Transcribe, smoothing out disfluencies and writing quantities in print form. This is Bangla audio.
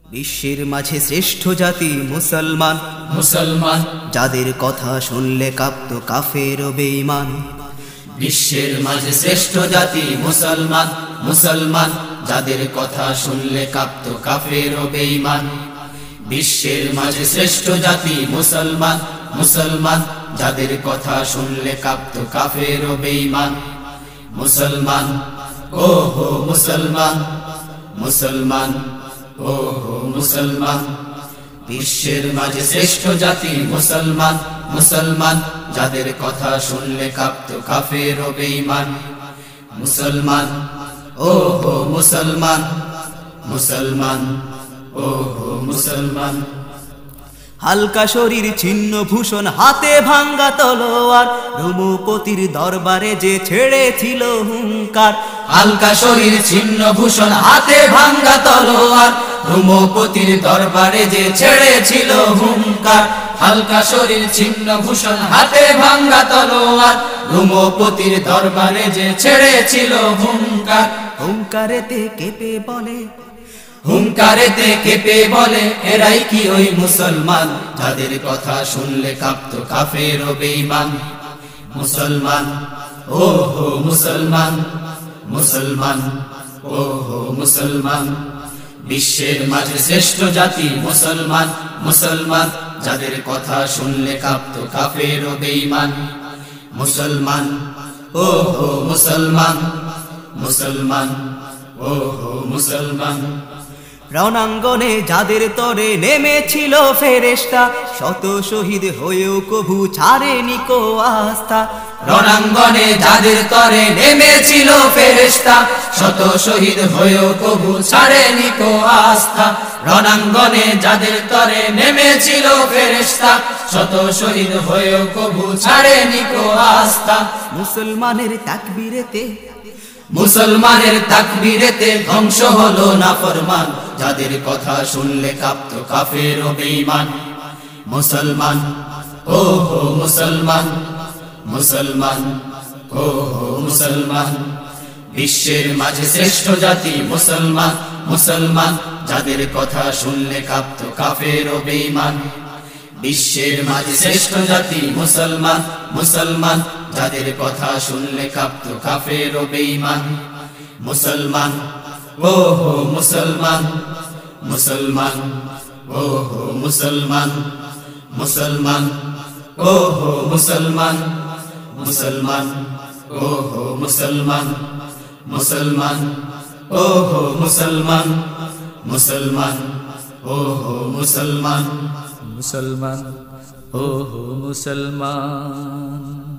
বিশ্বের মাঝে শ্রেষ্ঠ জাতি মুসলমান, মুসলমান যাদের কথা শুনলে কাঁপত কাফের ও বেঈমান। বিশ্বের মাঝে শ্রেষ্ঠ জাতি মুসলমান, মুসলমান যাদের কথা শুনলে কাঁপত কাফের ও বেঈমান। বিশ্বের মাঝে শ্রেষ্ঠ জাতি মুসলমান, মুসলমান যাদের কথা শুনলে কাঁপত কাফের ও বেঈমান। মুসলমান ও হো মুসলমান, মুসলমান ও হো মুসলমান। বিশ্বের মাঝে শ্রেষ্ঠ জাতি মুসলমান, মুসলমান যাদের কথা শুনলে কাঁপত কাফের ও বেঈমান। মুসলমান ও হো মুসলমান, মুসলমান ও হো মুসলমান। হালকা শরীর ছিন্ন ভূষণ, হাতে ভাঙ্গা তলোয়ার, রঘুপতির দরবারে যে ছেড়েছিল হুঙ্কার। হালকা শরীর ছিন্ন ভূষণ, হাতে ভাঙ্গা তলোয়ার, রঘুপতির দরবারে যে ছেড়েছিল হুঙ্কার। হালকা শরীর ছিন্ন ভূষণ, হাতে ভাঙ্গা তলোয়ার, রঘুপতির দরবারে যে ছেড়েছিল হুঙ্কার। হুঙ্কারেতে কেঁপে বলে, হুঙ্কারেতে কেঁপে বলে, এরাই কি ওই মুসলমান যাদের কথা শুনলে কাঁপত কাফের ও বেঈমান। মুসলমান ও হো মুসলমান, মুসলমান ও হো মুসলমান। বিশ্বের মাঝে শ্রেষ্ঠ জাতি মুসলমান, মুসলমান যাদের কথা শুনলে কাঁপত কাফের ও বেঈমান। মুসলমান ও হো মুসলমান, মুসলমান ও হো মুসলমান। রণাঙ্গনে যাদের তরে নেমেছিল ফেরেশতা, শত শহীদ হয়েও কভু ছাড়েনি কো আস্থা। রণাঙ্গনে যাদের তরে নেমেছিল ফেরেশতা, শত শহীদ হয়েও কভু ছাড়েনি কো আস্থা। রণাঙ্গনে যাদের তরে নেমেছিল ফেরেশতা, শত শহীদ হয়েও কভু ছাড়েনি কো আস্থা। মুসলমানের তাকবীরেতে, মুসলমানের তাকবীরেতে ধ্বংস হলো নাফরমান যাদের কথা শুনলে কাঁপত কাফের ও বেঈমান। মুসলমান ও হো মুসলমান, মুসলমান ও হো মুসলমান। বিশ্বের মাঝে শ্রেষ্ঠ জাতি মুসলমান, মুসলমান যাদের কথা শুনলে কাঁপত কাফের ও বেঈমান। বিশ্বের মাঝে শ্রেষ্ঠ জাতি মুসলমান, মুসলমান যাদের কথা শুনলে কাঁপত কাফের ও বেঈমান। মুসলমান ও হো মুসলমান, মুসলমান ও হো মুসলমান। মুসলমান ও হো মুসলমান, মুসলমান ও হো মুসলমান। মুসলমান ও হো মুসলমান, মুসলমান ও হো মুসলমান। মুসলমান ও হো মুসলমান।